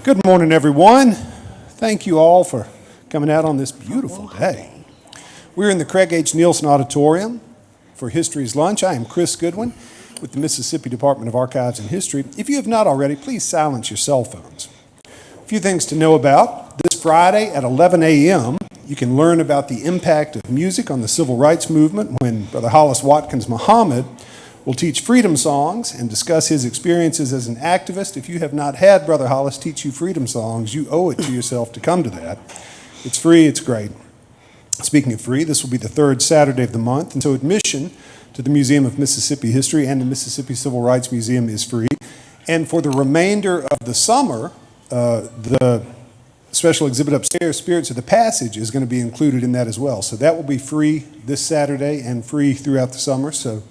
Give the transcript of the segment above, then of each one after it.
Good morning, everyone. Thank you all for coming out on this beautiful day. We're in the Craig H. Nielsen Auditorium for History's Lunch. I am Chris Goodwin with the Mississippi Department of Archives and History. If you have not already, please silence your cell phones. A few things to know about. This Friday at 11 a.m., you can learn about the impact of music on the civil rights movement when Brother Hollis Watkins Muhammad will teach freedom songs and discuss his experiences as an activist. If you have not had Brother Hollis teach you freedom songs, you owe it to yourself to come to that. It's free, it's great. Speaking of free, this will be the third Saturday of the month, and so admission to the Museum of Mississippi History and the Mississippi Civil Rights Museum is free. And for the remainder of the summer, the special exhibit upstairs, Spirits of the Passage, is going to be included in that as well. So that will be free this Saturday and free throughout the summer. So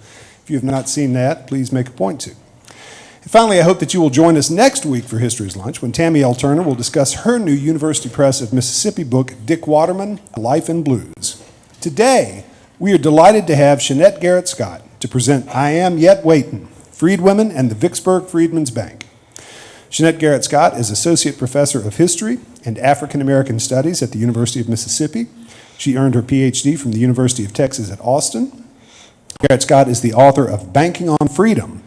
if you have not seen that, please make a point to. And finally, I hope that you will join us next week for History's Lunch when Tammy L. Turner will discuss her new University Press of Mississippi book, Dick Waterman, Life and Blues. Today, we are delighted to have Shennette Garrett-Scott to present I Am Yet Waitin, Freedwomen and the Vicksburg Freedmans Bank. Shennette Garrett-Scott is Associate Professor of History and African American Studies at the University of Mississippi. She earned her PhD from the University of Texas at Austin. Garrett-Scott is the author of Banking on Freedom,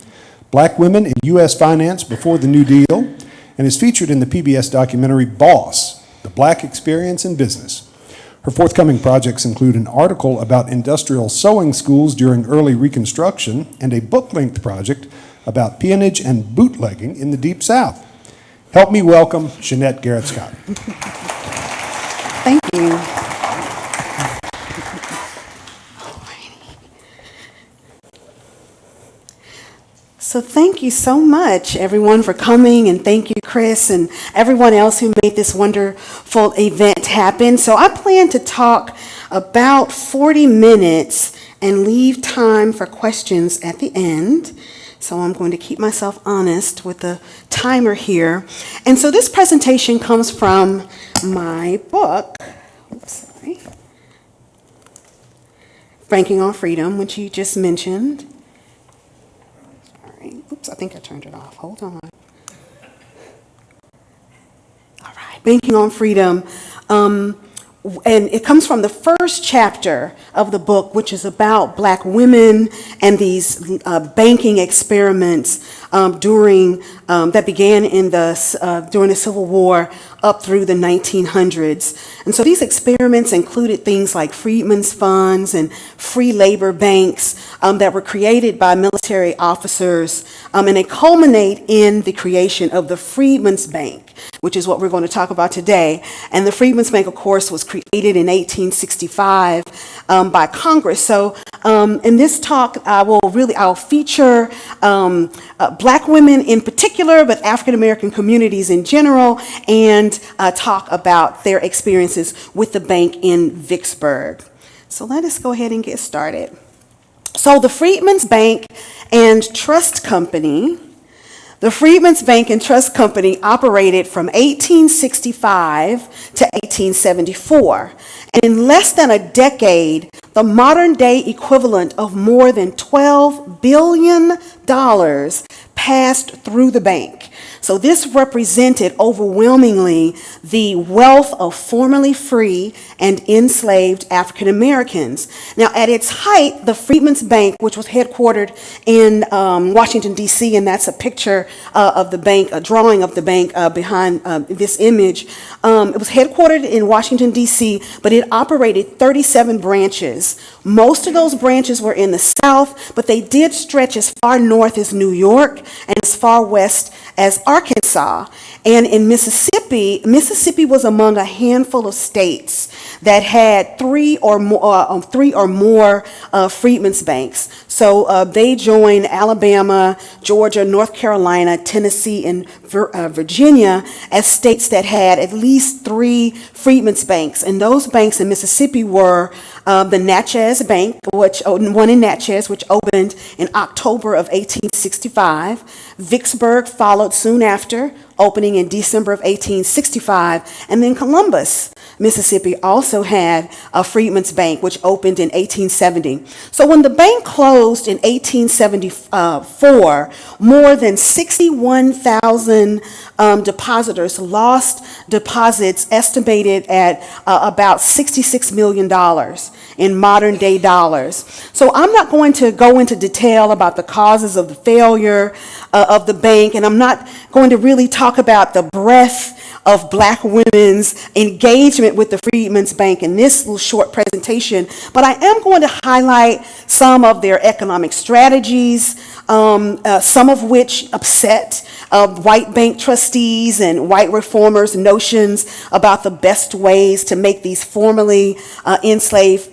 Black Women in U.S. Finance Before the New Deal, and is featured in the PBS documentary Boss, The Black Experience in Business. Her forthcoming projects include an article about industrial sewing schools during early Reconstruction and a book-length project about peonage and bootlegging in the Deep South. Help me welcome Shennette Garrett-Scott. Thank you. So thank you so much, everyone, for coming, and thank you, Chris, and everyone else who made this wonderful event happen. So I plan to talk about 40 minutes and leave time for questions at the end. So I'm going to keep myself honest with the timer here. And so this presentation comes from my book, Banking on Freedom, which you just mentioned. Oops, I think I turned it off. Hold on. All right, Banking on Freedom. And it comes from the first chapter of the book, which is about Black women and these banking experiments that began during the Civil War up through the 1900s. And so these experiments included things like Freedmen's funds and free labor banks that were created by military officers, and they culminate in the creation of the Freedmans Bank, which is what we're going to talk about today. And the Freedmans Bank, of course, was created in 1865 by Congress. So in this talk, I'll feature Black women in particular, but African American communities in general, and talk about their experiences with the bank in Vicksburg. So let us go ahead and get started. So the Freedmans Bank and Trust Company. The Freedmans Bank and Trust Company operated from 1865 to 1874. And in less than a decade, the modern day equivalent of more than $12 billion passed through the bank. So this represented overwhelmingly the wealth of formerly free and enslaved African Americans. Now, at its height, the Freedmen's Bank, which was headquartered in Washington, D.C., and that's a picture of the bank, a drawing of the bank behind this image. It was headquartered in Washington, D.C., but it operated 37 branches. Most of those branches were in the South, but they did stretch as far north as New York and as far west as Arkansas. And in Mississippi was among a handful of states that had three or more Freedmen's Banks. So they joined Alabama, Georgia, North Carolina, Tennessee, and Virginia as states that had at least 3 Freedmen's Banks. And those banks in Mississippi were the Natchez Bank, one in Natchez, which opened in October of 1865. Vicksburg followed soon after. opening in December of 1865. And then Columbus, Mississippi, also had a Freedmans Bank, which opened in 1870. So when the bank closed in 1874, more than 61,000 depositors lost deposits estimated at about $66 million in modern day dollars. So I'm not going to go into detail about the causes of the failure of the bank, and I'm not going to really talk about the breadth of Black women's engagement with the Freedmans Bank in this little short presentation, but I am going to highlight some of their economic strategies, some of which upset white bank trustees and white reformers' notions about the best ways to make these formerly enslaved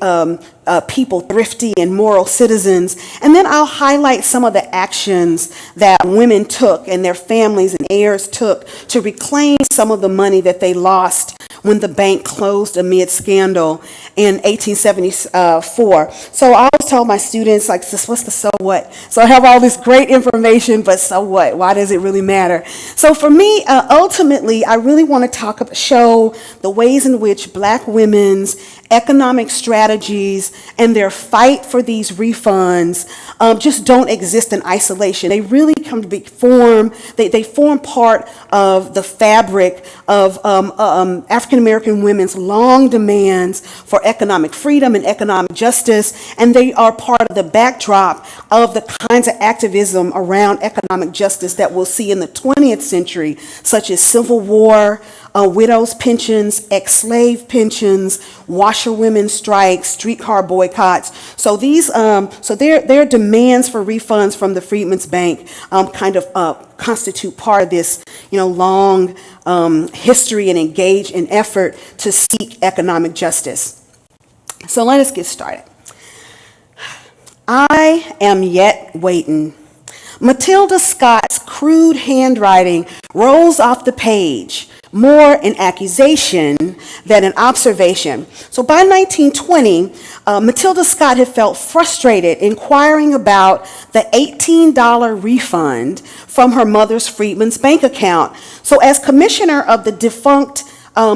people thrifty and moral citizens. And then I'll highlight some of the actions that women took and their families and heirs took to reclaim some of the money that they lost when the bank closed amid scandal in 1874. So I always tell my students, like, what's the so what? So I have all this great information, but so what? Why does it really matter? So for me, ultimately, I really want to show the ways in which Black women's economic strategies and their fight for these refunds just don't exist in isolation. They really come to form part of the fabric of African American women's long demands for economic freedom and economic justice, and they are part of the backdrop of the kinds of activism around economic justice that we'll see in the 20th century, such as Civil War, widows' pensions, ex-slave pensions, washerwomen strikes, streetcar boycotts. So these, their demands for refunds from the Freedmans Bank constitute part of this, long history and engage in effort to seek economic justice. So let us get started. I am yet waiting. Matilda Scott's crude handwriting rolls off the page, more an accusation than an observation. So by 1920, Matilda Scott had felt frustrated inquiring about the $18 refund from her mother's Freedman's Bank account. So as commissioner of the defunct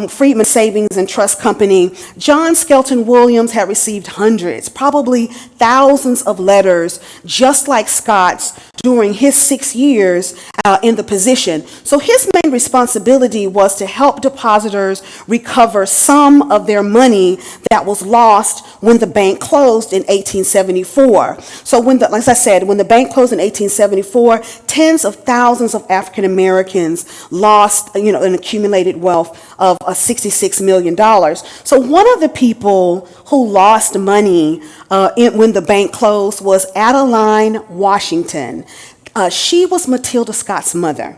Freedman Savings and Trust Company, John Skelton Williams had received hundreds, probably thousands of letters, just like Scott's, during his 6 years in the position. So his main responsibility was to help depositors recover some of their money that was lost when the bank closed in 1874. So when the bank closed in 1874, tens of thousands of African Americans lost, an accumulated wealth of $66 million. So one of the people who lost money when the bank closed was Adeline Washington. She was Matilda Scott's mother.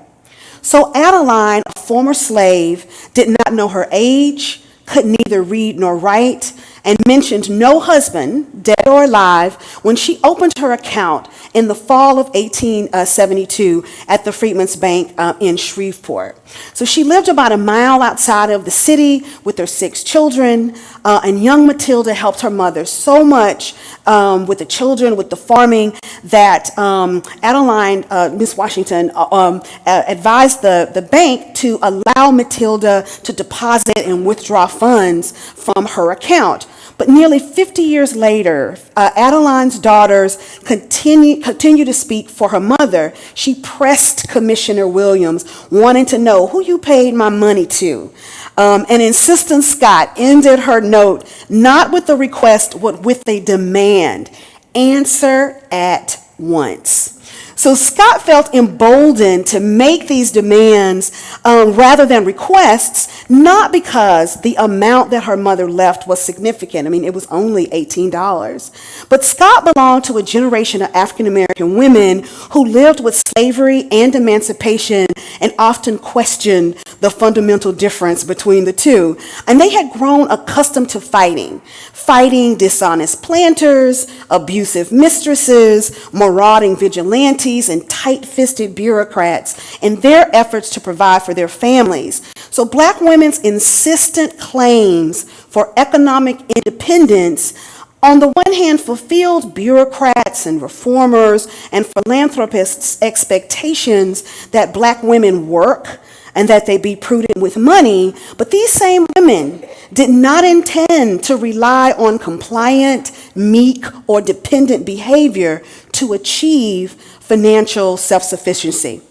So Adeline, a former slave, did not know her age, could neither read nor write, and mentioned no husband, dead or alive, when she opened her account in the fall of 1872 at the Freedmans Bank in Shreveport. So she lived about a mile outside of the city with her 6 children, and young Matilda helped her mother so much with the children, with the farming, that Adeline, Miss Washington, advised the bank to allow Matilda to deposit and withdraw funds from her account. But nearly 50 years later, Adeline's daughters continue to speak for her mother. She pressed Commissioner Williams, wanting to know who you paid my money to. And Insistent Scott ended her note not with a request, but with a demand: answer at once. So Scott felt emboldened to make these demands rather than requests, not because the amount that her mother left was significant. I mean, it was only $18. But Scott belonged to a generation of African American women who lived with slavery and emancipation and often questioned the fundamental difference between the two. And they had grown accustomed to fighting dishonest planters, abusive mistresses, marauding vigilantes, and tight-fisted bureaucrats in their efforts to provide for their families. So Black women's insistent claims for economic independence on the one hand fulfilled bureaucrats and reformers and philanthropists' expectations that Black women work and that they be prudent with money. But these same women did not intend to rely on compliant, meek, or dependent behavior to achieve financial self-sufficiency.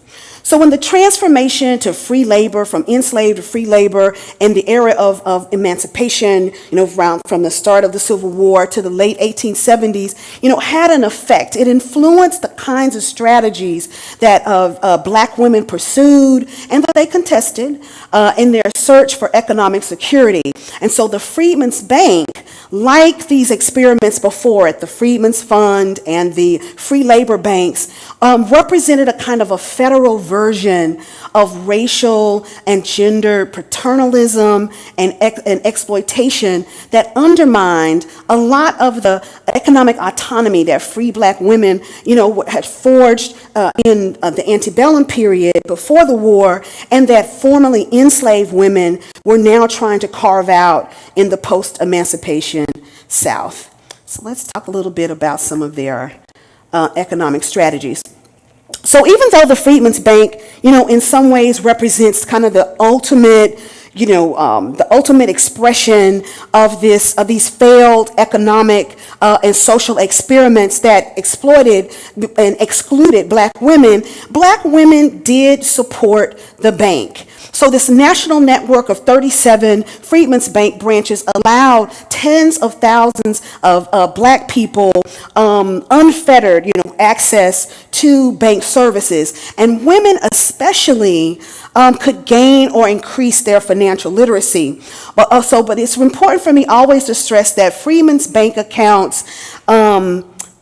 So when the transformation to free labor, from enslaved to free labor, and the era of emancipation, around from the start of the Civil War to the late 1870s, had an effect. It influenced the kinds of strategies that Black women pursued and that they contested in their search for economic security. And so the Freedmans Bank, like these experiments before it, the Freedmen's Fund and the free labor banks, represented a kind of a federal version of racial and gender paternalism and exploitation that undermined a lot of the economic autonomy that free Black women, had forged in the antebellum period before the war, and that formerly enslaved women were now trying to carve out in the post-emancipation South. So let's talk a little bit about some of their economic strategies. So even though the Freedmen's Bank, in some ways represents kind of the ultimate, the ultimate expression of these failed economic and social experiments that exploited and excluded Black women did support the bank. So this national network of 37 Freedmen's Bank branches allowed tens of thousands of Black people unfettered, access to bank services. And women especially could gain or increase their financial literacy. But it's important for me always to stress that Freedmen's Bank accounts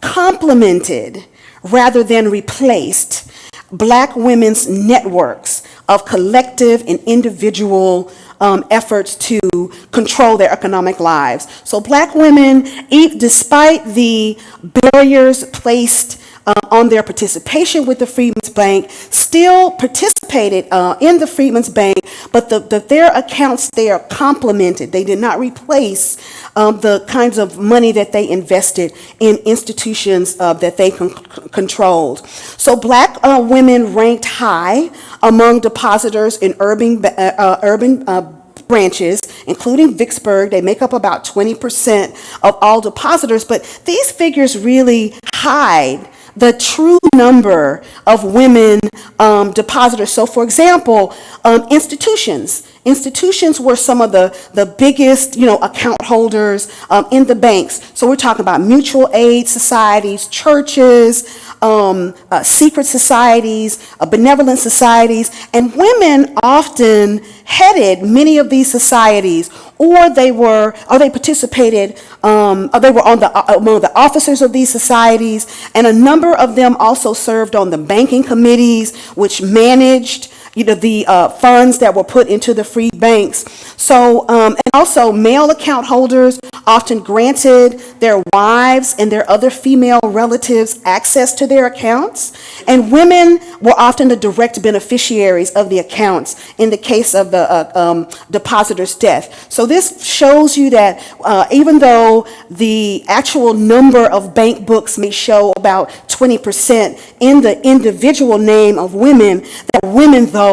complemented rather than replaced Black women's networks of collective and individual efforts to control their economic lives. So Black women, despite the barriers placed on their participation with the Freedmen's Bank, still participated in the Freedmen's Bank, but their accounts there complemented. They did not replace the kinds of money that they invested in institutions that they controlled. So Black women ranked high among depositors in urban branches, including Vicksburg. They make up about 20% of all depositors, but these figures really hide the true number of women depositors. So for example, institutions were some of the biggest, account holders in the banks. So we're talking about mutual aid societies, churches, secret societies, benevolent societies, and women often headed many of these societies, or they participated, or they were among the officers of these societies, and a number of them also served on the banking committees, which managed the funds that were put into the free banks. So, and also male account holders often granted their wives and their other female relatives access to their accounts, and women were often the direct beneficiaries of the accounts in the case of the depositor's death. So this shows you that even though the actual number of bank books may show about 20% in the individual name of women, that women, though,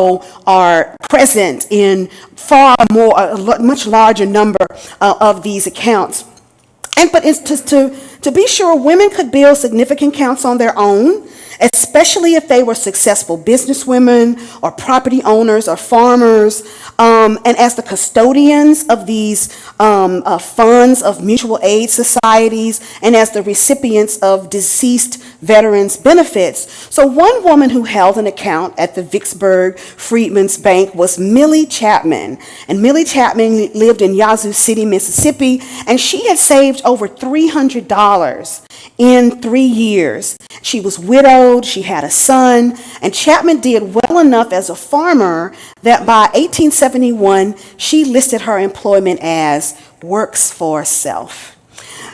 are present in far more, a much larger number of these accounts. But it's to be sure, women could build significant accounts on their own, especially if they were successful businesswomen or property owners or farmers. And as the custodians of these funds of mutual aid societies, and as the recipients of deceased veterans' benefits. So one woman who held an account at the Vicksburg Freedman's Bank was Millie Chapman. And Millie Chapman lived in Yazoo City, Mississippi, and she had saved over $300 in 3 years. She was widowed, she had a son, and Chapman did well enough as a farmer that by 1871, she listed her employment as works for self.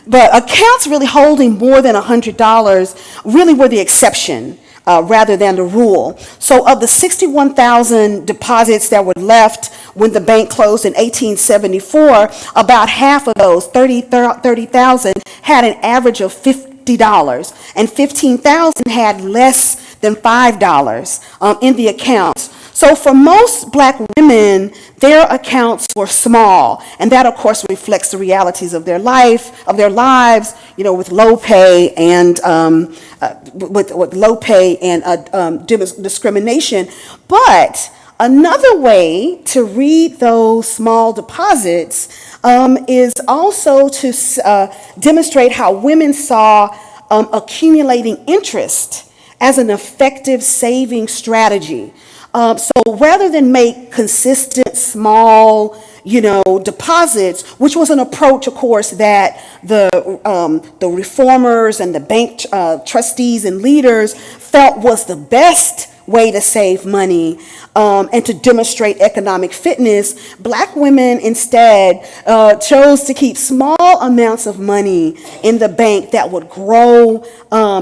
But accounts really holding more than $100 really were the exception rather than the rule. So of the 61,000 deposits that were left when the bank closed in 1874, about half of those, 30,000, had an average of $50, and 15,000 had less than $5 in the accounts. So for most black women, their accounts were small, and that of course reflects the realities of their lives, with low pay and discrimination. But another way to read those small deposits is also to demonstrate how women saw accumulating interest as an effective saving strategy. So rather than make consistent small, deposits, which was an approach, of course, that the reformers and the bank trustees and leaders felt was the best way to save money and to demonstrate economic fitness, black women instead chose to keep small amounts of money in the bank that would grow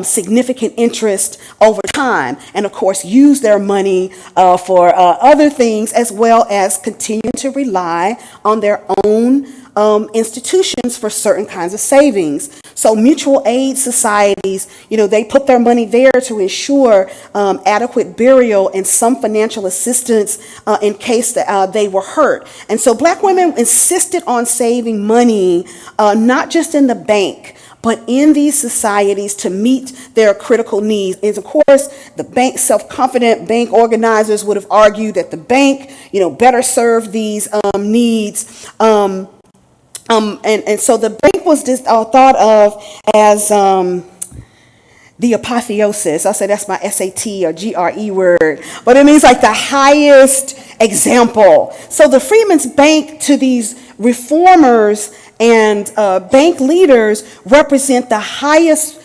significant interest over time, and of course use their money for other things, as well as continue to rely on their own institutions for certain kinds of savings. So mutual aid societies, they put their money there to ensure adequate burial and some financial assistance in case that, they were hurt. And so black women insisted on saving money, not just in the bank, but in these societies to meet their critical needs. And of course, the self-confident bank organizers would have argued that the bank, better served these needs. And so the bank was just thought of as the apotheosis. I'll say that's my SAT or GRE word, but it means like the highest example. So the Freedmans Bank to these reformers and bank leaders represent the highest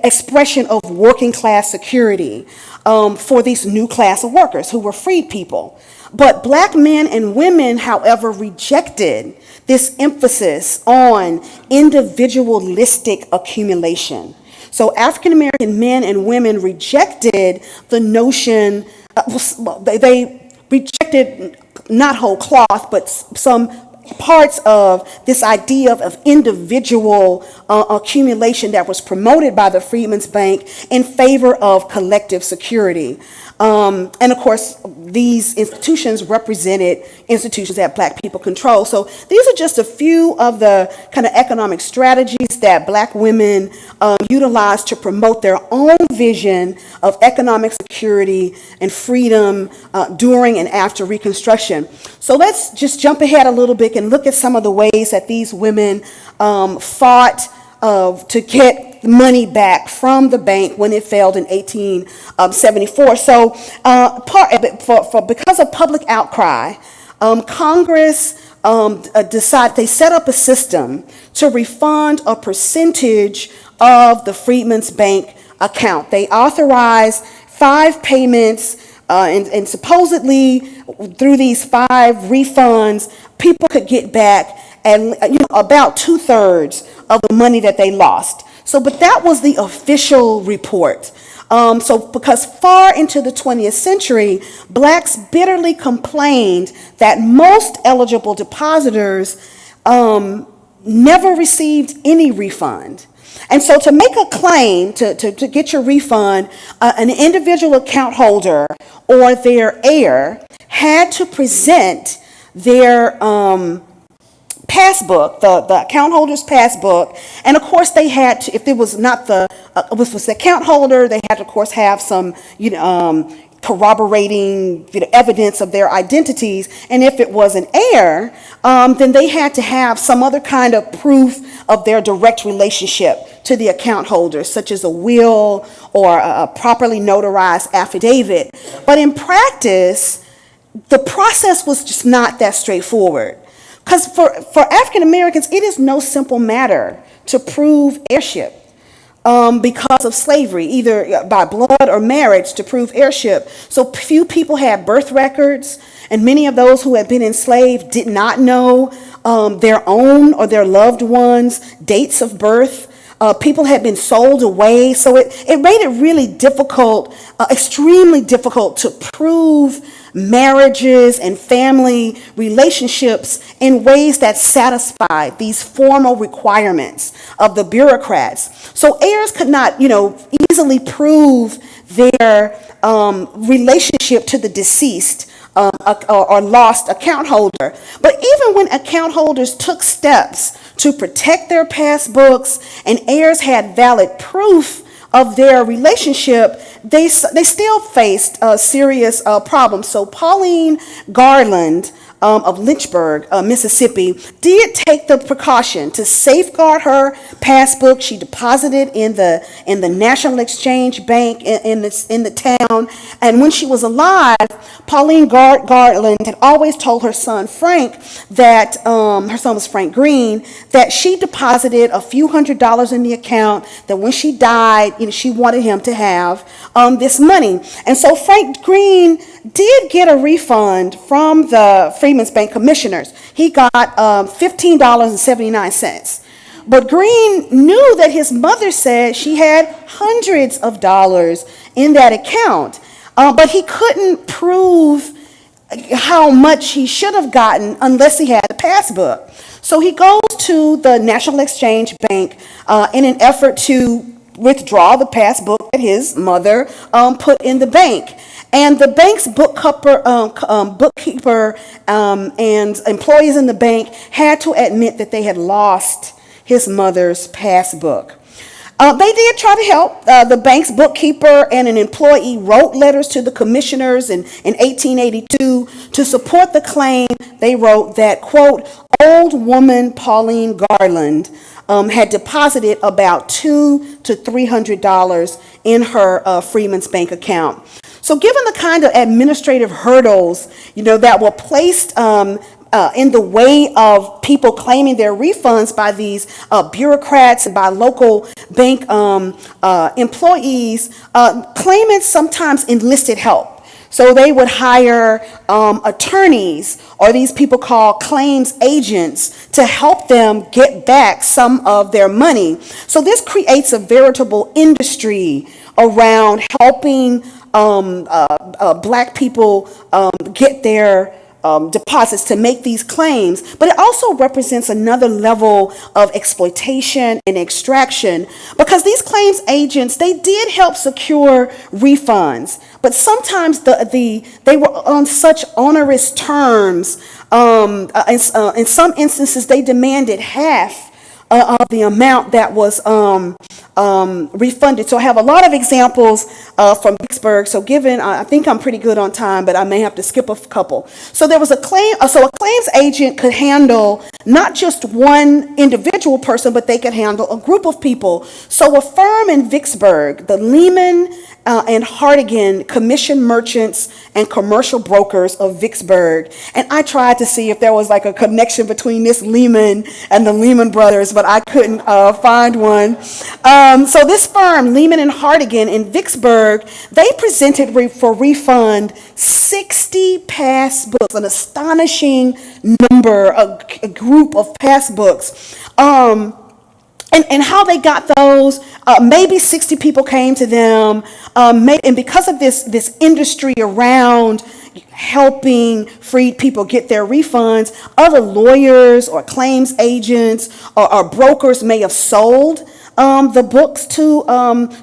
expression of working class security for these new class of workers who were freed people. But black men and women, however, rejected this emphasis on individualistic accumulation. So African American men and women rejected the notion, they rejected not whole cloth, but some parts of this idea of individual accumulation that was promoted by the Freedmans Bank in favor of collective security. And of course, these institutions represented institutions that black people control. So these are just a few of the kind of economic strategies that black women utilized to promote their own vision of economic security and freedom during and after Reconstruction. So let's just jump ahead a little bit and look at some of the ways that these women fought to get money back from the bank when it failed in 1874. So because of public outcry, Congress they set up a system to refund a percentage of the Freedmans Bank account. They authorized 5 payments, and supposedly through these 5 refunds, people could get back and about 2/3 of the money that they lost. So, but that was the official report. So because far into the 20th century, blacks bitterly complained that most eligible depositors never received any refund. And so to make a claim to get your refund, an individual account holder or their heir had to present their passbook, the account holder's passbook, and of course they had to, if it was not the account holder, they had to of course have some corroborating evidence of their identities, and if it was an heir, then they had to have some other kind of proof of their direct relationship to the account holder, such as a will or a properly notarized affidavit. But in practice, the process was just not that straightforward. Because for African Americans, it is no simple matter to prove heirship because of slavery, either by blood or marriage, to prove heirship. So few people had birth records, and many of those who had been enslaved did not know their own or their loved ones' dates of birth. People had been sold away. So it made it really difficult, extremely difficult to prove marriages and family relationships in ways that satisfied these formal requirements of the bureaucrats. So heirs could not, easily prove their relationship to the deceased or lost account holder. But even when account holders took steps to protect their past books and heirs had valid proof of their relationship, they still faced serious problems. So Pauline Garland of Lynchburg, Mississippi, did take the precaution to safeguard her passbook. She deposited in the National Exchange Bank in the town. And when she was alive, Pauline Garland had always told her son Frank that her son was Frank Green, that she deposited a few $100s in the account. That when she died, she wanted him to have this money. And so Frank Green did get a refund from the Freedmans Bank commissioners. He got $15.79. But Green knew that his mother said she had hundreds of dollars in that account, but he couldn't prove how much he should have gotten unless he had the passbook. So he goes to the National Exchange Bank in an effort to withdraw the passbook that his mother put in the bank. And the bank's bookkeeper and employees in the bank had to admit that they had lost his mother's passbook. They did try to help. The bank's bookkeeper and an employee wrote letters to the commissioners in 1882 to support the claim. They wrote that, quote, old woman Pauline Garland had deposited about $200 to $300 in her Freedmans Bank account. So given the kind of administrative hurdles, that were placed in the way of people claiming their refunds by these bureaucrats and by local bank employees, claimants sometimes enlisted help. So they would hire attorneys or these people called claims agents to help them get back some of their money. So this creates a veritable industry around helping Black people get their deposits to make these claims, but it also represents another level of exploitation and extraction, because these claims agents, they did help secure refunds, but sometimes they were on such onerous terms. In some instances, they demanded half of the amount that was refunded. So I have a lot of examples from Vicksburg. So I think I'm pretty good on time, but I may have to skip a couple. So there was a claims agent could handle not just one individual person, but they could handle a group of people. So a firm in Vicksburg, the Lehman and Hartigan Commission Merchants and Commercial Brokers of Vicksburg. And I tried to see if there was like a connection between this Lehman and the Lehman Brothers, but I couldn't find one. So this firm, Lehman and Hartigan in Vicksburg, they presented for refund 60 passbooks, an astonishing number, a group of passbooks. And how they got those, maybe 60 people came to them, and because of this industry around helping freed people get their refunds, other lawyers or claims agents or brokers may have sold the books to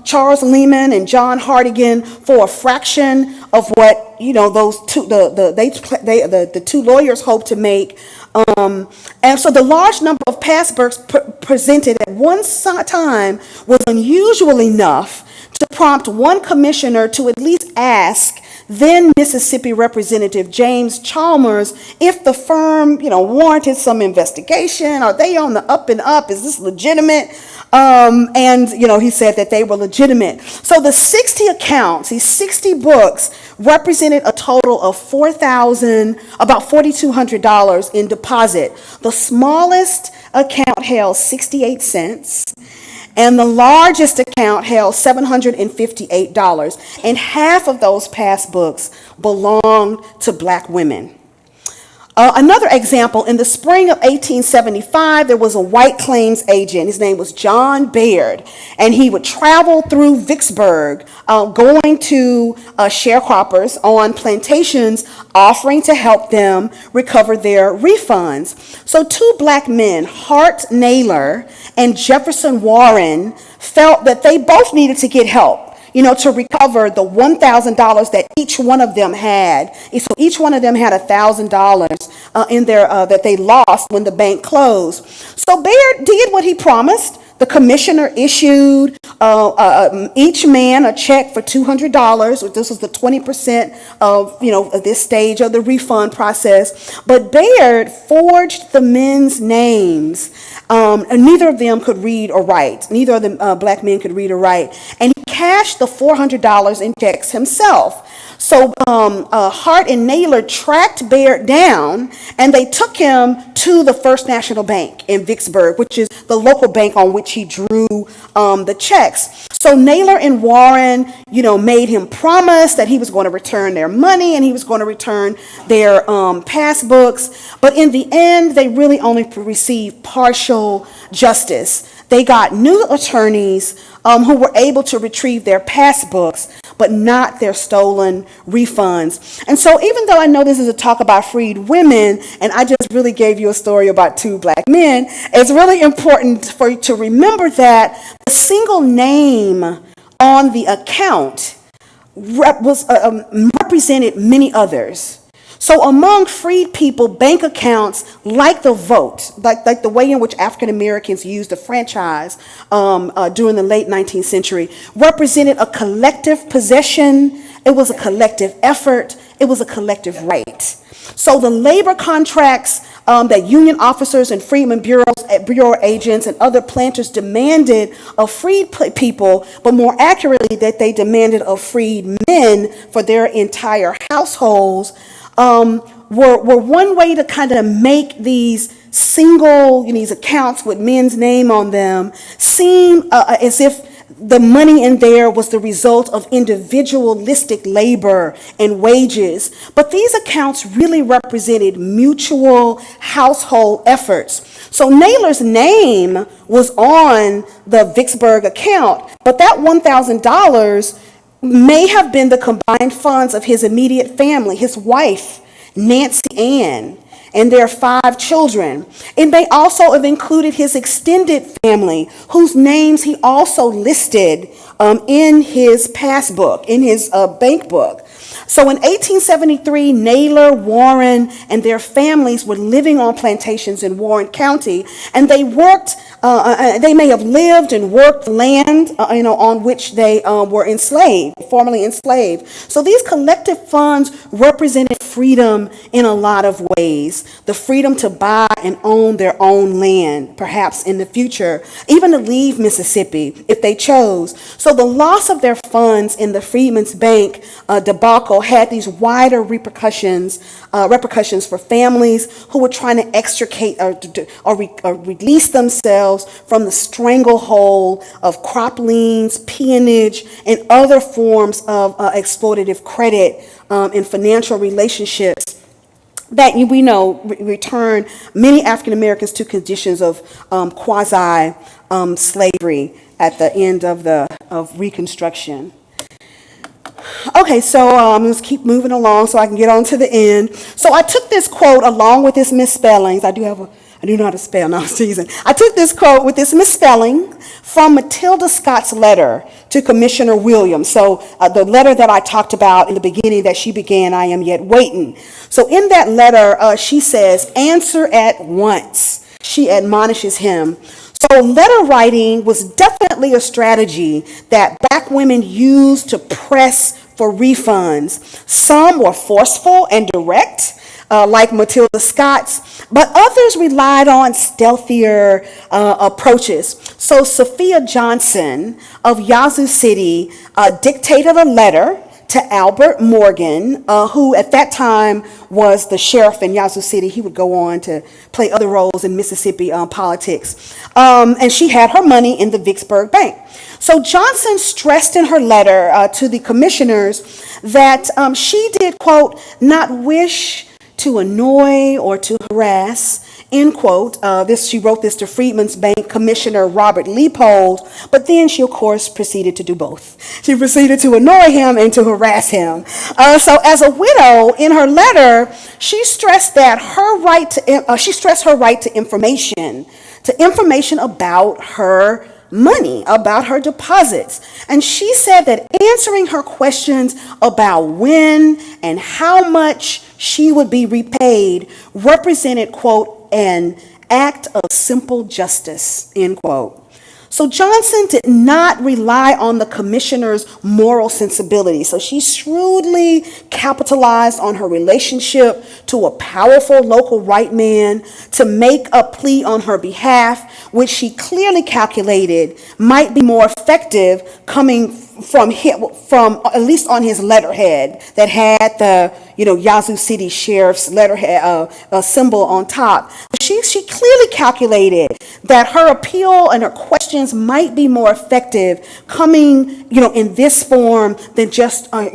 Charles Lehman and John Hartigan for a fraction of what those two the two lawyers hoped to make. And so the large number of passbooks presented at one time was unusual enough to prompt one commissioner to at least ask then Mississippi Representative James Chalmers if the firm, warranted some investigation. Are they on the up and up? Is this legitimate? And he said that they were legitimate. So the 60 accounts, these 60 books, represented a total of about $4,200 in deposit. The smallest account held 68 cents. And the largest account held $758, and half of those passbooks belonged to Black women. Another example, in the spring of 1875, there was a white claims agent. His name was John Baird, and he would travel through Vicksburg, going to sharecroppers on plantations, offering to help them recover their refunds. So two black men, Hart Naylor and Jefferson Warren, felt that they both needed to get help, to recover the $1,000 that each one of them had. So each one of them had $1,000 in their that they lost when the bank closed. So Baird did what he promised. The commissioner issued each man a check for $200. This was the 20% of this stage of the refund process. But Baird forged the men's names. And neither of them could read or write. Neither of the black men could read or write. And he cashed the $400 in checks himself. So Hart and Naylor tracked Baird down, and they took him to the First National Bank in Vicksburg, which is the local bank on which he drew the checks. So Naylor and Warren, made him promise that he was going to return their money and he was going to return their passbooks. But in the end, they really only received partial justice. They got new attorneys who were able to retrieve their passbooks, but not their stolen refunds. And so even though I know this is a talk about freed women, and I just really gave you a story about two black men, it's really important for you to remember that the single name on the account represented many others. So among freed people, bank accounts, like the vote, like the way in which African Americans used the franchise during the late 19th century, represented a collective possession. It was a collective effort. It was a collective right. So the labor contracts that union officers and freedmen bureau agents and other planters demanded of freed people, but more accurately that they demanded of freed men for their entire households, were one way to kind of make these these accounts with men's name on them seem as if the money in there was the result of individualistic labor and wages. But these accounts really represented mutual household efforts. So Naylor's name was on the Vicksburg account, but that $1,000 may have been the combined funds of his immediate family, his wife, Nancy Ann, and their 5 children. It may also have included his extended family, whose names he also listed in his passbook, in his bank book. So in 1873, Naylor, Warren, and their families were living on plantations in Warren County, and they worked. They may have lived and worked land, on which they were enslaved, formerly enslaved. So these collective funds represented freedom in a lot of ways. The freedom to buy and own their own land, perhaps in the future, even to leave Mississippi if they chose. So the loss of their funds in the Freedmans Bank debacle had these wider repercussions for families who were trying to extricate or release themselves from the stranglehold of crop liens, peonage, and other forms of exploitative credit in financial relationships that we know return many African Americans to conditions of quasi slavery at the end of Reconstruction. Okay, so let's keep moving along so I can get on to the end. So I took this quote along with its misspellings. I do know how to spell, no, I'm teasing. I took this quote with this misspelling from Matilda Scott's letter to Commissioner Williams. So the letter that I talked about in the beginning that she began, I Am Yet Waitin. So in that letter, she says, answer at once. She admonishes him. So letter writing was definitely a strategy that black women used to press for refunds. Some were forceful and direct, like Matilda Scott's, but others relied on stealthier approaches. So Sofia Johnson of Yazoo City dictated a letter to Albert Morgan, who at that time was the sheriff in Yazoo City. He would go on to play other roles in Mississippi politics. And she had her money in the Vicksburg Bank. So Johnson stressed in her letter to the commissioners that she did, quote, not wish to annoy or to harass, end quote. She wrote this to Freedmans Bank Commissioner Robert Leopold, but then she, of course, proceeded to do both. She proceeded to annoy him and to harass him. So as a widow, in her letter, she stressed that her right to information about her money, about her deposits. And she said that answering her questions about when and how much she would be repaid represented, quote, an act of simple justice, end quote. So Johnson did not rely on the commissioner's moral sensibility. So she shrewdly capitalized on her relationship to a powerful local right man to make a plea on her behalf, which she clearly calculated might be more effective coming from at least on his letterhead that had the Yazoo City Sheriff's letterhead symbol on top. She clearly calculated that her appeal and her questions might be more effective coming in this form than just a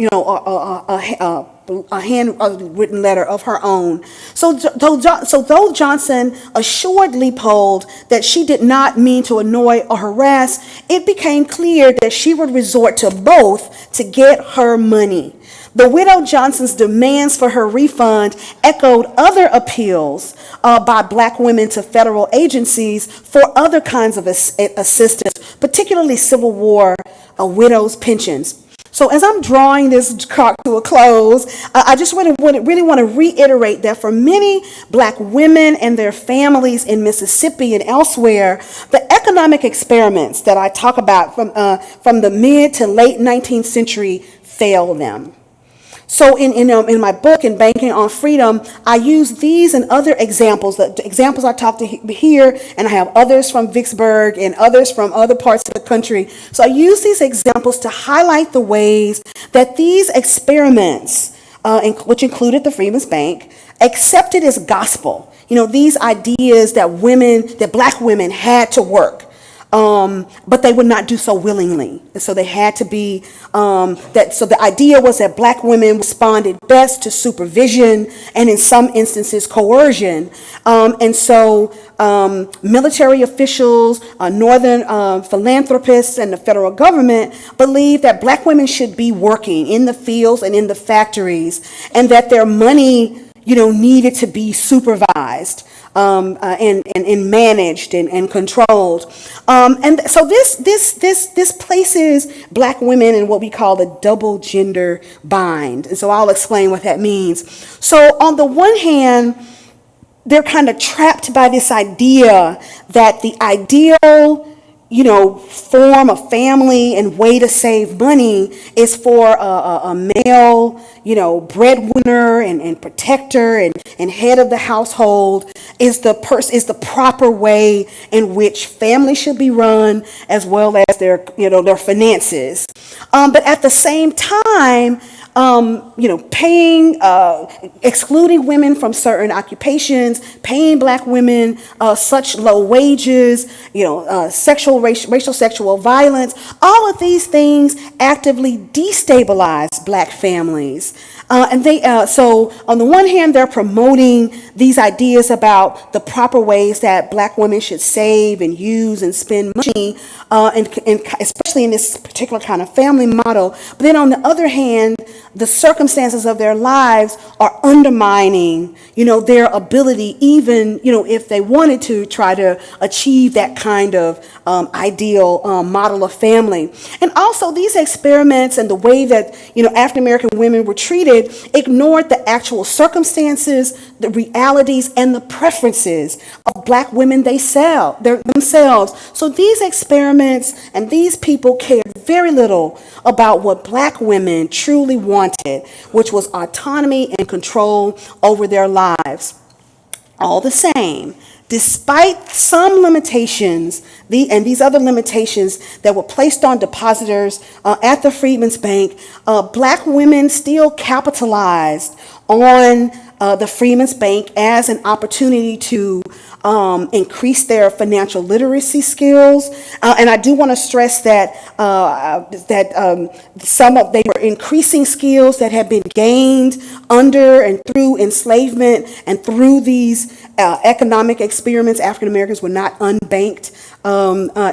handwritten letter of her own. So though Johnson assured Leopold that she did not mean to annoy or harass, it became clear that she would resort to both to get her money. The widow Johnson's demands for her refund echoed other appeals by Black women to federal agencies for other kinds of assistance, particularly Civil War widows' pensions. So as I'm drawing this talk to a close, I just really want to reiterate that for many Black women and their families in Mississippi and elsewhere, the economic experiments that I talk about from the mid to late 19th century failed them. So in my book, In Banking on Freedom, I use these and other examples, the examples I talked to here, and I have others from Vicksburg and others from other parts of the country. So I use these examples to highlight the ways that these experiments, which included the Freedmans Bank, accepted as gospel. These ideas that Black women had to work. But they would not do so willingly. And so they had to be, so the idea was that Black women responded best to supervision and in some instances coercion. And so military officials, northern philanthropists, and the federal government believed that Black women should be working in the fields and in the factories, and that their money, needed to be supervised. And managed and controlled, and so this places Black women in what we call the double gender bind, and so I'll explain what that means. So on the one hand, they're kind of trapped by this idea that the ideal form of family and way to save money is for a male, breadwinner and protector and head of the household is the proper way in which family should be run, as well as their finances. But at the same time, paying, excluding women from certain occupations, paying Black women such low wages, racial sexual violence, all of these things actively destabilize Black families. So on the one hand, they're promoting these ideas about the proper ways that Black women should save and use and spend money, and especially in this particular kind of family model. But then on the other hand, the circumstances of their lives are undermining, their ability, even, if they wanted to try to achieve that kind of ideal model of family. And also these experiments and the way that, African American women were treated ignored the actual circumstances, the realities, and the preferences of Black women themselves. So these experiments and these people cared very little about what Black women truly wanted, which was autonomy and control over their lives. All the same, despite some limitations, and these other limitations that were placed on depositors at the Freedmans Bank, Black women still capitalized on the Freedmans Bank as an opportunity to increase their financial literacy skills. And I do want to stress that they were increasing skills that had been gained under and through enslavement and through these economic experiments. African Americans were not unbanked.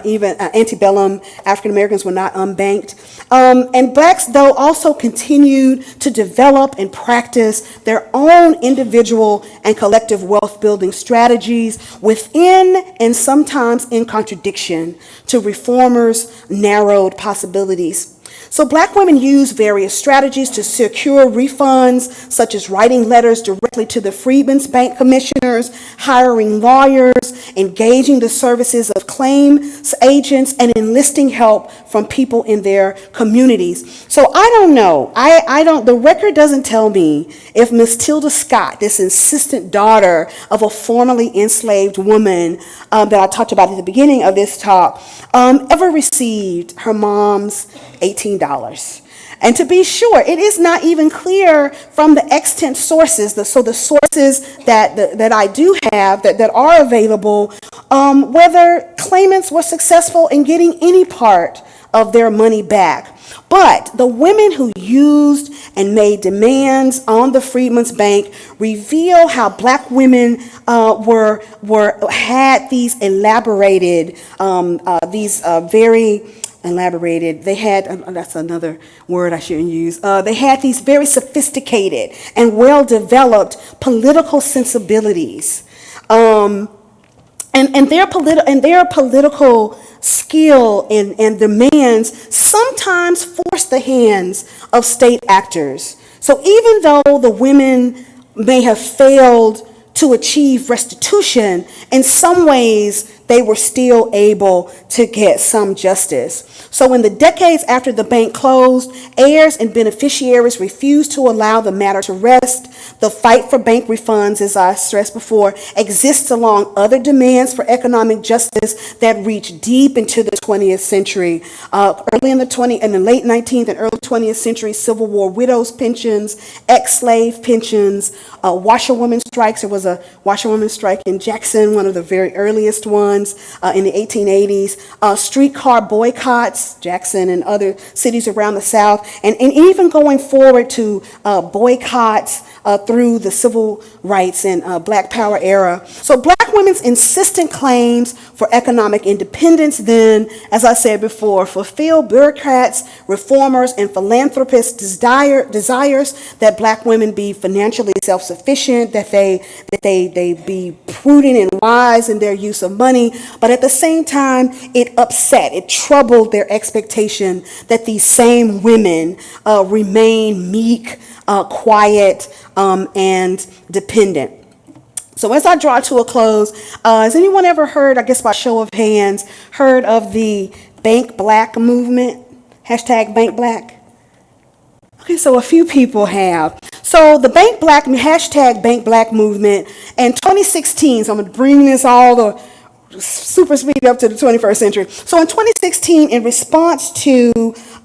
Even antebellum African Americans were not unbanked. And blacks, though, also continued to develop and practice their own individual and collective wealth building strategies within and sometimes in contradiction to reformers' narrowed possibilities. So black women used various strategies to secure refunds, such as writing letters directly to the Freedmans Bank commissioners, hiring lawyers, engaging the services of claims agents, and enlisting help from people in their communities. So I don't know. The record doesn't tell me if Matilda Scott, this insistent daughter of a formerly enslaved woman that I talked about at the beginning of this talk, ever received her mom's $18. And to be sure, it is not even clear from the extant sources, so the sources that I do have that are available, whether claimants were successful in getting any part of their money back. But the women who used and made demands on the Freedmans Bank reveal how black women had these elaborated, very elaborated. They had, that's another word I shouldn't use. They had these very sophisticated and well-developed political sensibilities. And their political skill and demands sometimes forced the hands of state actors. So even though the women may have failed to achieve restitution, in some ways they were still able to get some justice. So in the decades after the bank closed, heirs and beneficiaries refused to allow the matter to rest. The fight for bank refunds, as I stressed before, exists along other demands for economic justice that reach deep into the 20th century. Early in the late 19th and early 20th century, Civil War widows' pensions, ex-slave pensions, washerwomen strikes. There was a washerwoman strike in Jackson, one of the very earliest ones in the 1880s. Streetcar boycotts, Jackson and other cities around the South, and even going forward to boycotts through the civil rights and Black Power era. So black women's insistent claims for economic independence then, as I said before, fulfill bureaucrats, reformers, and philanthropists' desires that black women be financially self-sufficient, that they be prudent and wise in their use of money, but at the same time, it troubled their expectation that these same women remain meek, quiet, and dependent. So as I draw to a close, has anyone ever heard, I guess by show of hands, heard of the Bank Black movement? Hashtag Bank Black? Okay, so a few people have. So the hashtag Bank Black movement in 2016, so I'm going to bring this all the super speed up to the 21st century. So in 2016, in response to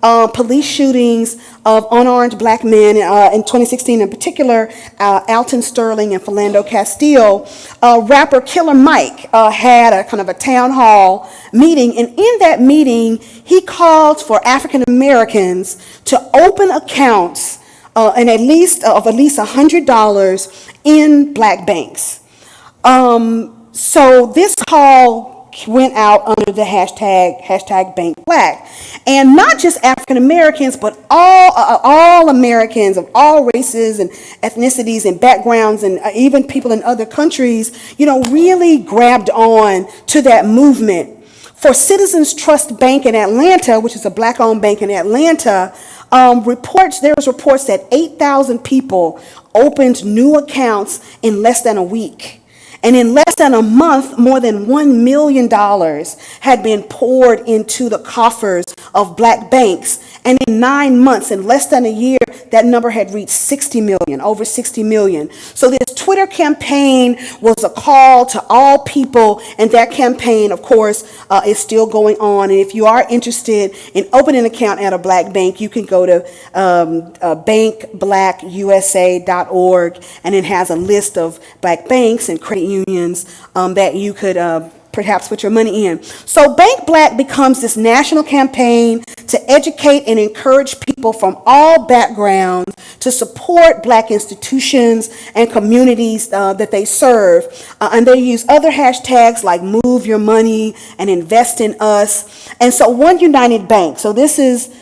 police shootings of unarmed black men, in 2016 in particular, Alton Sterling and Philando Castile, rapper Killer Mike had a kind of a town hall meeting, and in that meeting, he called for African Americans to open accounts and at least $100 in black banks. So this call went out under the hashtag Bank Black. And not just African Americans, but all Americans of all races and ethnicities and backgrounds, and even people in other countries, really grabbed on to that movement. For Citizens Trust Bank in Atlanta, which is a black-owned bank in Atlanta, there was reports that 8,000 people opened new accounts in less than a week. And in less than a month, more than $1 million had been poured into the coffers of black banks. And in 9 months, in less than a year, that number had reached 60 million, over 60 million. So this Twitter campaign was a call to all people, and that campaign, of course, is still going on. And if you are interested in opening an account at a black bank, you can go to bankblackusa.org, and it has a list of black banks and credit unions that you could perhaps put your money in. So Bank Black becomes this national campaign to educate and encourage people from all backgrounds to support black institutions and communities that they serve. And they use other hashtags like Move Your Money and Invest in Us. And so One United Bank, so this is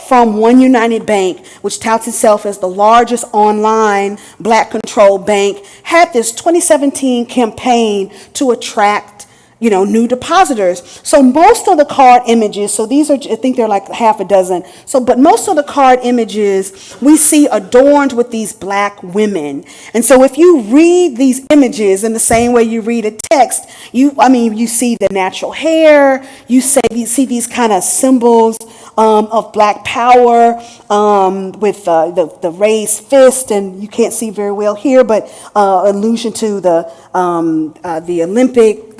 from One United Bank, which touts itself as the largest online black-controlled bank, had this 2017 campaign to attract new depositors. So most of the card images, so these are, I think they're like half a dozen. But most of the card images we see adorned with these black women. And so if you read these images in the same way you read a text, you see the natural hair, you see these kind of symbols of black power with the raised fist, and you can't see very well here, but allusion to the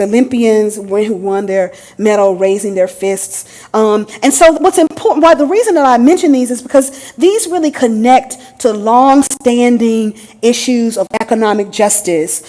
Olympians who won their medal raising their fists. And so what's important, the reason that I mention these is because these really connect to long-standing issues of economic justice.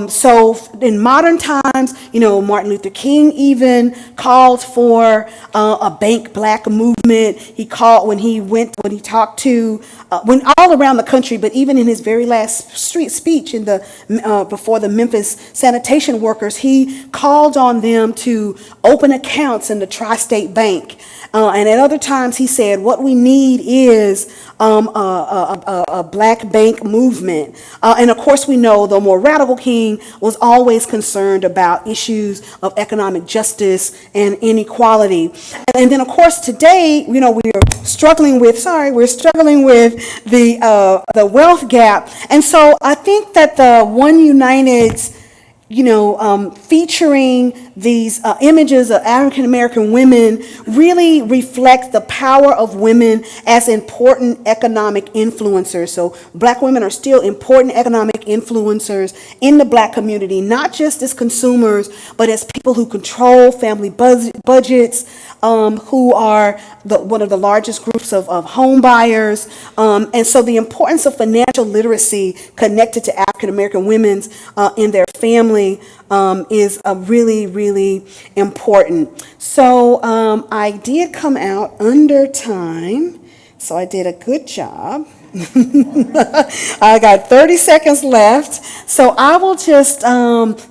So in modern times, Martin Luther King even called for a Bank Black movement. He talked to, went all around the country, but even in his very last street speech before the Memphis sanitation workers, he called on them to open accounts in the Tri-State Bank. And at other times he said, what we need is a black bank movement. And of course we know the more radical King was always concerned about issues of economic justice and inequality. And then of course today, we're struggling with the wealth gap. And so I think that the One United's featuring these images of African American women really reflect the power of women as important economic influencers. So black women are still important economic influencers in the black community, not just as consumers, but as people who control family budgets, who are one of the largest groups of home buyers. And so the importance of financial literacy connected to African American women's in their family is really, really important. So I did come out under time, so I did a good job. I got 30 seconds left, so I will just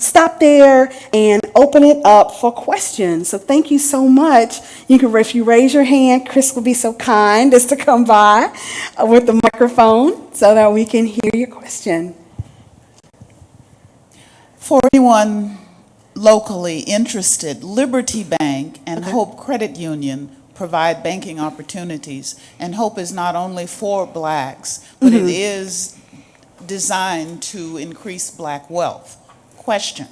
stop there and open it up for questions. So thank you so much. If you raise your hand, Chris will be so kind as to come by with the microphone so that we can hear your question. For anyone locally interested, Liberty Bank and Hope Credit Union provide banking opportunities. And Hope is not only for blacks, but it is designed to increase black wealth. Question.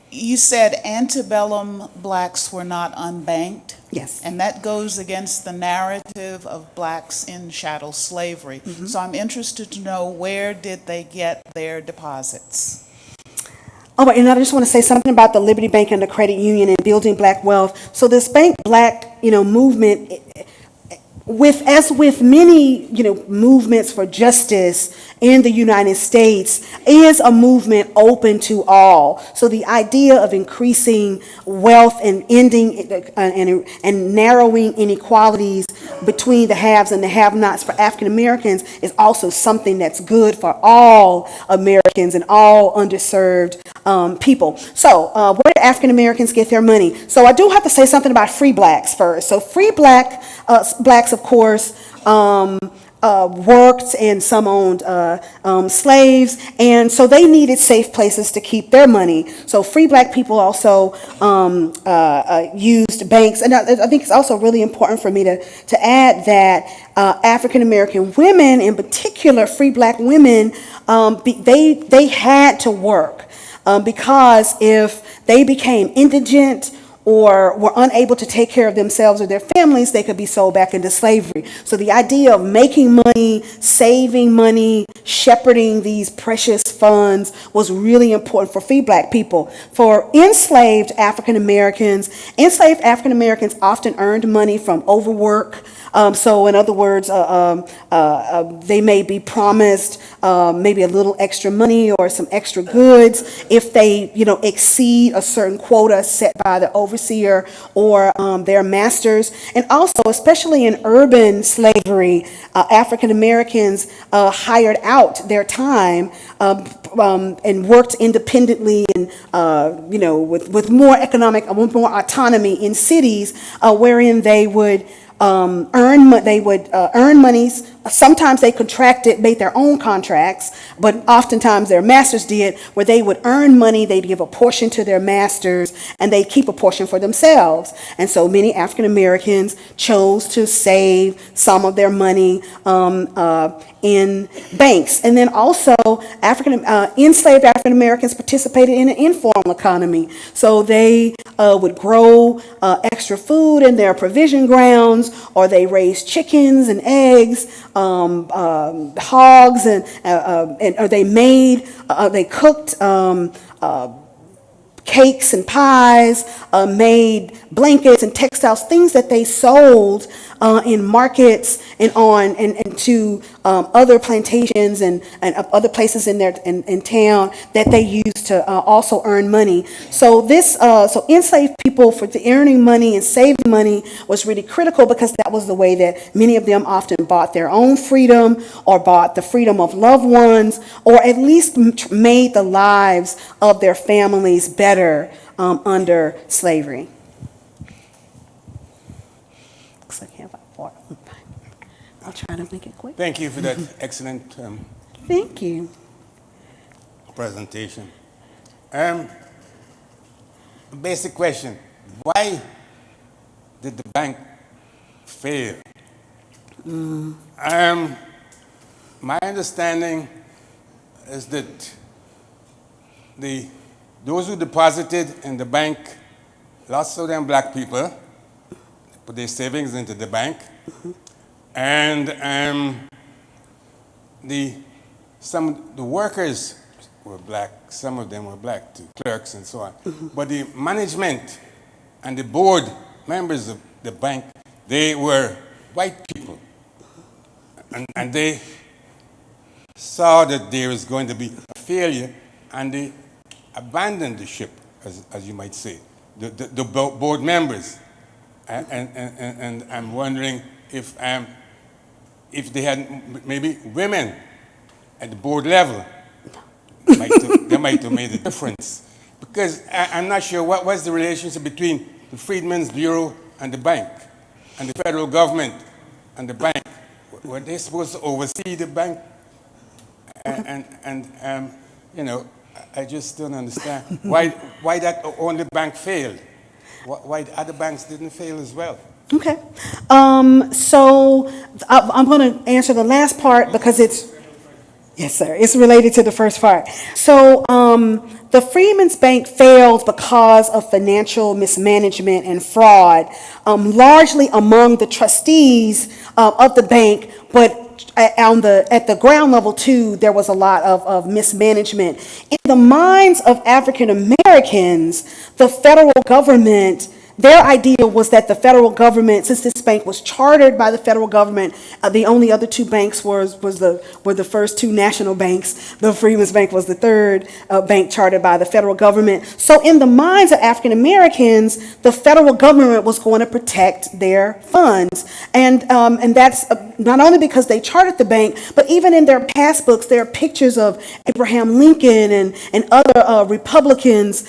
You said antebellum blacks were not unbanked? Yes. And that goes against the narrative of blacks in chattel slavery. So I'm interested to know, where did they get their deposits? Oh, and I just want to say something about the Liberty Bank and the credit union and building black wealth. So this Bank Black, movement, as with many, movements for justice in the United States, is a movement open to all. So the idea of increasing wealth and ending and narrowing inequalities between the haves and the have-nots for African Americans is also something that's good for all Americans and all underserved people. So where do African Americans get their money? So I do have to say something about free blacks first. So free blacks, of course, worked, and some owned slaves, and so they needed safe places to keep their money. So free black people also used banks, and I think it's also really important for me to add that African American women, in particular free black women, they had to work because if they became indigent or were unable to take care of themselves or their families, they could be sold back into slavery. So the idea of making money, saving money, shepherding these precious funds was really important for free black people. For enslaved African Americans often earned money from overwork. So in other words, they may be promised maybe a little extra money or some extra goods if they, exceed a certain quota set by the overseer or their masters. And also, especially in urban slavery, African Americans hired out their time and worked independently and with more autonomy in cities, wherein they would earn monies. Sometimes they made their own contracts, but oftentimes their masters did, where they would earn money, they'd give a portion to their masters, and they'd keep a portion for themselves. And so many African Americans chose to save some of their money in banks. And then also enslaved African Americans participated in an informal economy. So they would grow extra food in their provision grounds, or they raised chickens and eggs, hogs, or they cooked cakes and pies, made blankets and textiles, things that they sold in markets and to other plantations and other places in town that they used to also earn money. So so enslaved people, for the earning money and saving money, was really critical, because that was the way that many of them often bought their own freedom, or bought the freedom of loved ones, or at least made the lives of their families better under slavery. Looks like you have water. I'll try to make it quick. Thank you for that excellent Thank you. presentation. Basic question: why did the bank fail? My understanding is that those who deposited in the bank, lots of them black people, put their savings into the bank, and the workers were black. Some of them were black too, clerks and so on. But the management and the board members of the bank, they were white people, and they saw that there was going to be a failure, and they abandoned the ship, as you might say, the board members. And I'm wondering if they had maybe women at the board level, they might have made a difference. Because I'm not sure what was the relationship between the Freedmen's Bureau and the bank, and the federal government and the bank. Were they supposed to oversee the bank? I just don't understand why that only bank failed. Why the other banks didn't fail as well. Okay. So I'm going to answer the last part because yes, sir, it's related to the first part. So the Freedmans Bank failed because of financial mismanagement and fraud, largely among the trustees of the bank, but at the ground level too, there was a lot of mismanagement. In the minds of African Americans, the federal government, their idea was that the federal government, since this bank was chartered by the federal government, the only other two banks were the first two national banks. The Freedmans Bank was the third bank chartered by the federal government. So in the minds of African Americans, the federal government was going to protect their funds. And that's not only because they chartered the bank, but even in their passbooks, there are pictures of Abraham Lincoln and other Republicans,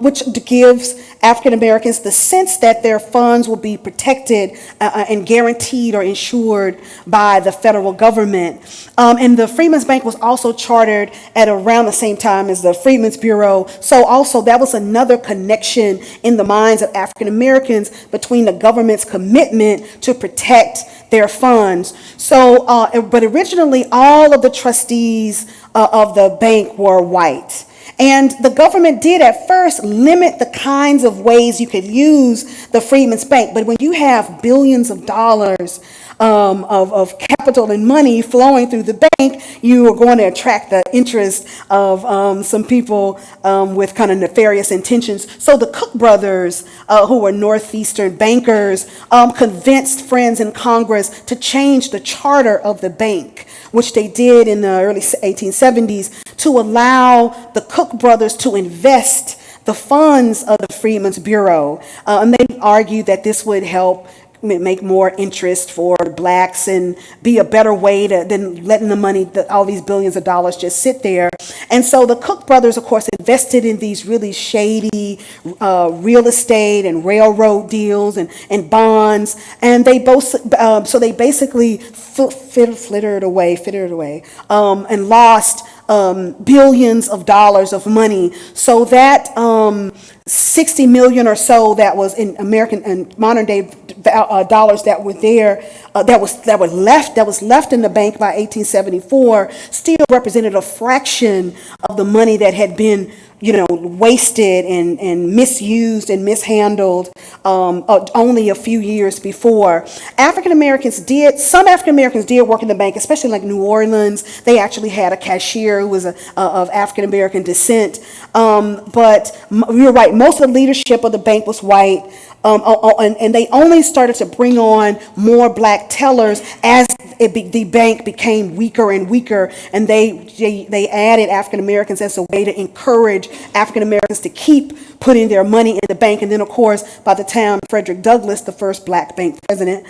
which gives African Americans the sense that their funds will be protected and guaranteed or insured by the federal government. And the Freedmen's Bank was also chartered at around the same time as the Freedmen's Bureau. So also that was another connection in the minds of African Americans between the government's commitment to protect their funds. So, but originally all of the trustees of the bank were white. And the government did at first limit the kinds of ways you could use the Freedmans Bank. But when you have billions of dollars of capital and money flowing through the bank, you are going to attract the interest of some people with kind of nefarious intentions. So the Cook brothers, who were Northeastern bankers, convinced friends in Congress to change the charter of the bank, which they did in the early 1870s, to allow the Cook brothers to invest the funds of the Freedmen's Bureau. And they argued that this would help make more interest for blacks and be a better way than letting the money, all these billions of dollars just sit there. And so the Cook brothers, of course, invested in these really shady real estate and railroad deals and bonds. And they both, so they basically frittered away, and lost billions of dollars of money. So that 60 million or so that was in American and modern day dollars that were there, that was left in the bank by 1874, still represented a fraction of the money that had been, wasted and misused and mishandled only a few years before. Some African Americans did work in the bank, especially like New Orleans. They actually had a cashier who was of African American descent. But you're right, most of the leadership of the bank was white. And they only started to bring on more black tellers as the bank became weaker and weaker, and they added African Americans as a way to encourage African Americans to keep putting their money in the bank. And then, of course, by the time Frederick Douglass, the first black bank president,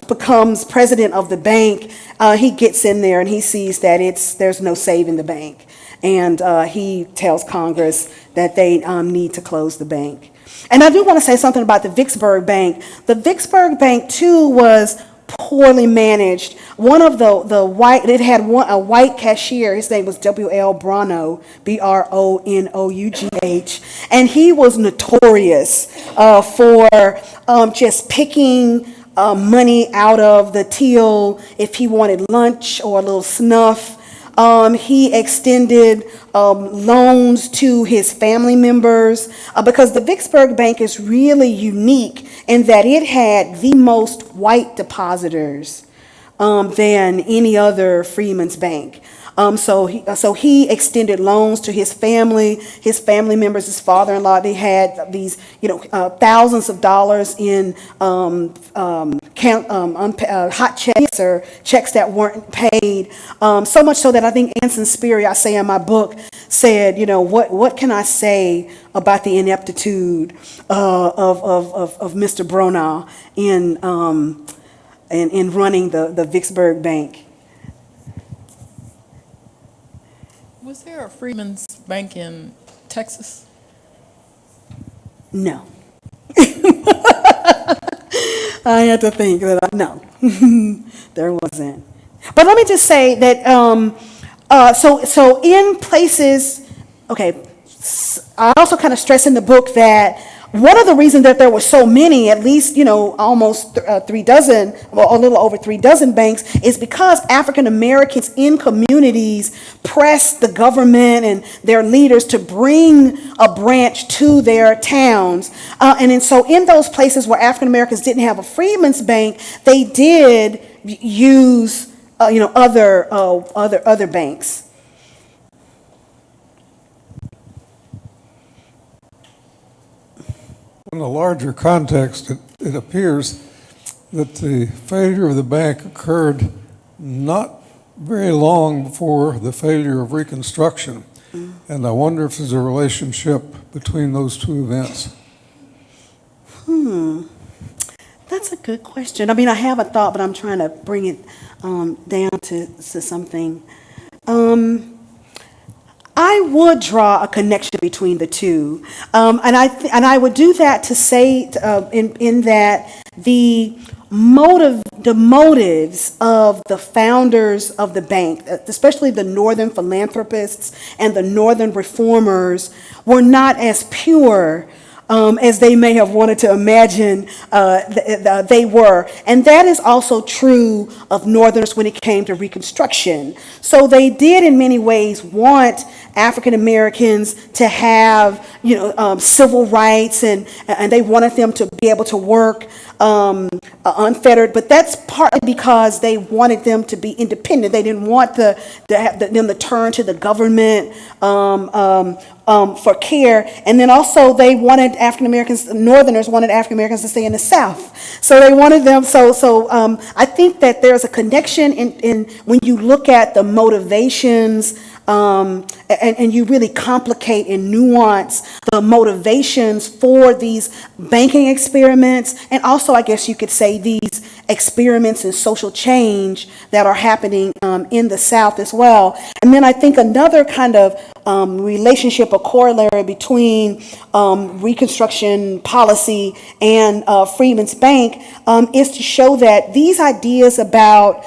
becomes president of the bank, he gets in there and he sees that there's no saving the bank, and he tells Congress that they need to close the bank. And I do want to say something about the Vicksburg Bank. The Vicksburg Bank, too, was poorly managed. One of it had a white cashier. His name was W.L. Bronough, Bronough, and he was notorious for just picking money out of the till if he wanted lunch or a little snuff. He extended loans to his family members because the Vicksburg Bank is really unique in that it had the most white depositors than any other Freedman's Bank. So he extended loans to his family members, his father-in-law. They had these, thousands of dollars in hot checks or checks that weren't paid. So much so that I think Anson Sperry, I say in my book, said, what can I say about the ineptitude of Mr. Bronough in running the Vicksburg Bank? Was there a Freedman's Bank in Texas? No. I had to think that no, there wasn't. But let me just say that so in places, okay, I also kind of stress in the book that one of the reasons that there were so many, at least, almost 3 dozen, well, a little over 3 dozen banks, is because African Americans in communities pressed the government and their leaders to bring a branch to their towns. And so in those places where African Americans didn't have a Freedman's Bank, they did use, other banks. In a larger context, it appears that the failure of the bank occurred not very long before the failure of Reconstruction. And I wonder if there's a relationship between those two events. That's a good question. I mean, I have a thought, but I'm trying to bring it down to something. I would draw a connection between the two, and I would do that to say in that the motives of the founders of the bank, especially the Northern philanthropists and the Northern reformers, were not as pure as they may have wanted to imagine they were. And that is also true of Northerners when it came to Reconstruction. So they did in many ways want African Americans to have, civil rights, and they wanted them to be able to work unfettered, but that's partly because they wanted them to be independent. They didn't want them to turn to the government for care. And then also they wanted African Americans, Northerners wanted African Americans to stay in the South. So they wanted them, I think that there's a connection in when you look at the motivations, and you really complicate and nuance the motivations for these banking experiments, and also I guess you could say these experiments in social change that are happening in the South as well. And then I think another kind of relationship or corollary between Reconstruction policy and Freedmans Bank is to show that these ideas about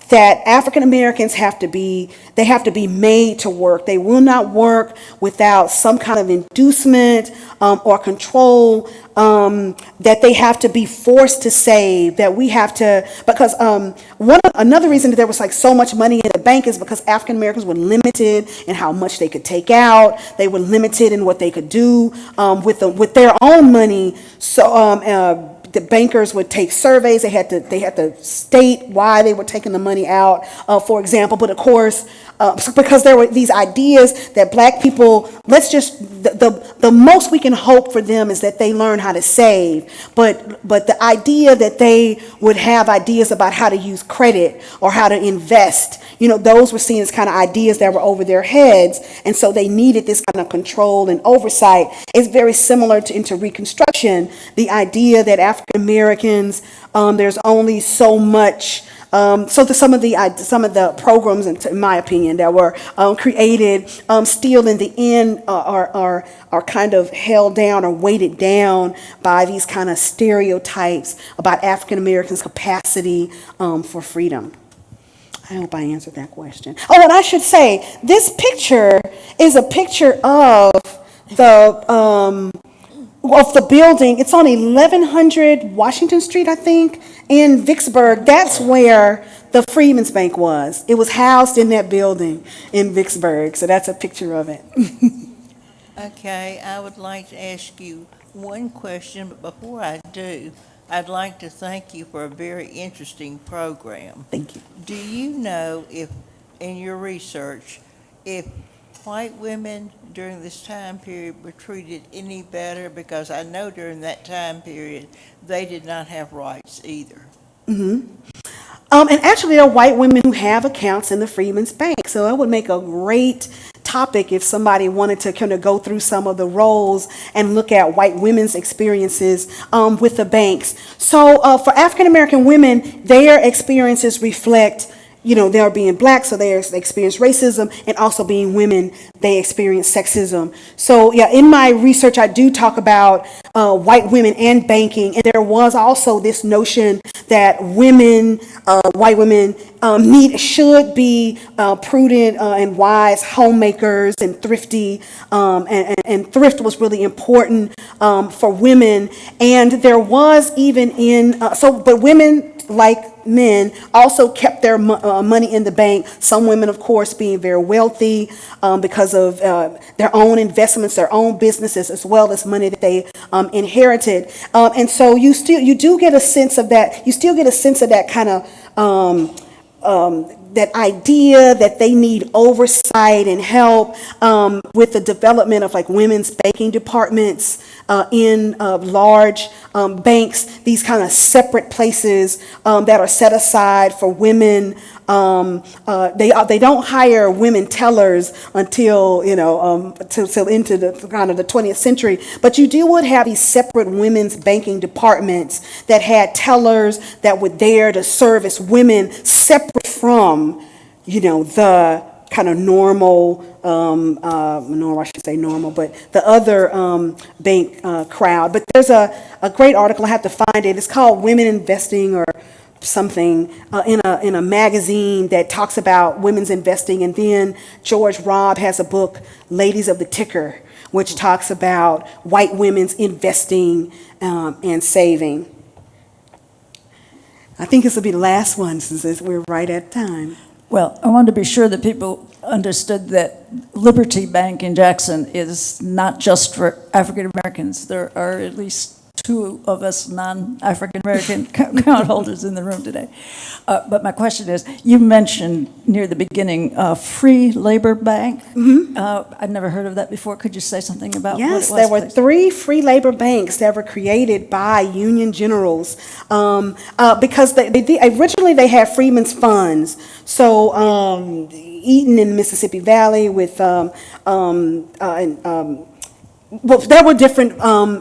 that African Americans have to be made to work. They will not work without some kind of inducement or control, that they have to be forced to save, that we have to, because another reason that there was like so much money in the bank is because African Americans were limited in how much they could take out. They were limited in what they could do with their own money. So the bankers would take surveys. They had to state why they were taking the money out, for example. But of course, because there were these ideas that black people, the most we can hope for them is that they learn how to save. But the idea that they would have ideas about how to use credit or how to invest, those were seen as kind of ideas that were over their heads. And so they needed this kind of control and oversight. It's very similar into Reconstruction, the idea that African Americans, there's only so much. Some of the programs, in my opinion, that were created, still in the end are kind of held down or weighted down by these kind of stereotypes about African Americans' capacity for freedom. I hope I answered that question. Oh, and I should say, this picture is a picture of the building. It's on 1100 Washington Street, I think, in Vicksburg. That's where the Freedmans Bank was. It was housed in that building in Vicksburg. So that's a picture of it. Okay, I would like to ask you one question, but before I do, I'd like to thank you for a very interesting program. Thank you. Do you know if, in your research, if white women during this time period were treated any better? Because I know during that time period, they did not have rights either. Mm-hmm. And actually, there are white women who have accounts in the Freedmans Bank. So it would make a great topic if somebody wanted to kind of go through some of the roles and look at white women's experiences with the banks. So for African American women, their experiences reflect, they're being black, so they experience racism, and also being women, they experience sexism. So yeah, in my research, I do talk about white women and banking, and there was also this notion that white women should be prudent and wise homemakers and thrifty, and thrift was really important for women. And there was even but women, like men, also kept their money in the bank. Some women, of course, being very wealthy because of their own investments, their own businesses, as well as money that they inherited. And so you do get a sense of that. You still get a sense of that kind of that idea that they need oversight and help with the development of like women's banking departments in large banks, these kind of separate places that are set aside for women. They don't hire women tellers until till into the kind of the 20th century, but you would have these separate women's banking departments that had tellers that were there to service women separate from the kind of normal, I should say normal, but the other bank crowd. But there's a great article, I have to find it. It's called Women Investing or something in a magazine that talks about women's investing. And then George Robb has a book, Ladies of the Ticker, which talks about white women's investing and saving. I think this will be the last one since we're right at time. Well, I wanted to be sure that people understood that Liberty Bank in Jackson is not just for African Americans. There are at least two of us non-African American account holders in the room today. But my question is, you mentioned near the beginning Free Labor Bank. I've never heard of that before. Could you say something about what it was? Yes, there were please? 3 free labor banks that were created by Union generals because originally they had Freedmen's funds. So Eaton in the Mississippi Valley with well, there were different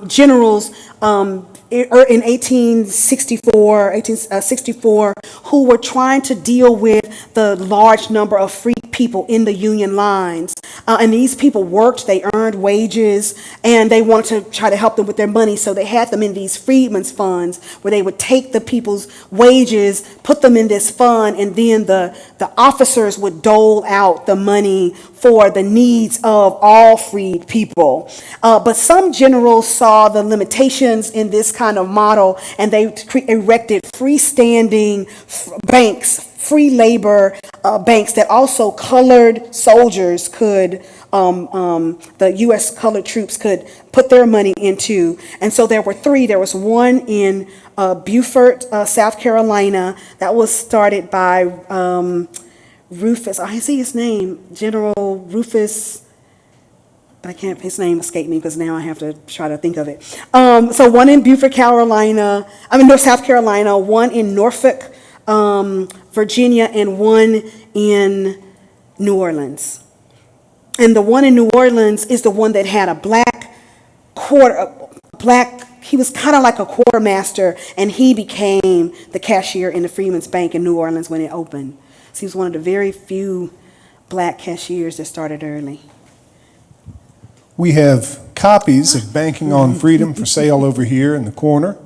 generals in 1864, who were trying to deal with the large number of free people in the Union lines. And these people worked, they earned wages, and they wanted to try to help them with their money. So they had them in these Freedmen's funds where they would take the people's wages, put them in this fund, and then the officers would dole out the money for the needs of all freed people. But some generals saw the limitations in this kind of model, and they erected freestanding banks, free labor banks that also colored soldiers could, the U.S. colored troops could put their money into. And so there were 3. There was one in Beaufort, South Carolina, that was started by Rufus, I see his name, General Rufus, but I can't, his name escaped me because now I have to try to think of it. So one in Beaufort, South Carolina, one in Norfolk, Virginia, and one in New Orleans. And the one in New Orleans is the one that had a he was kind of like a quartermaster, and he became the cashier in the Freedmans Bank in New Orleans when it opened. So he was one of the very few black cashiers that started early. We have copies of Banking on Freedom for sale over here in the corner.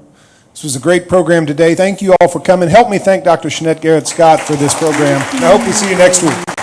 This was a great program today. Thank you all for coming. Help me thank Dr. Shennette Garrett-Scott for this program. And I hope we see you next week.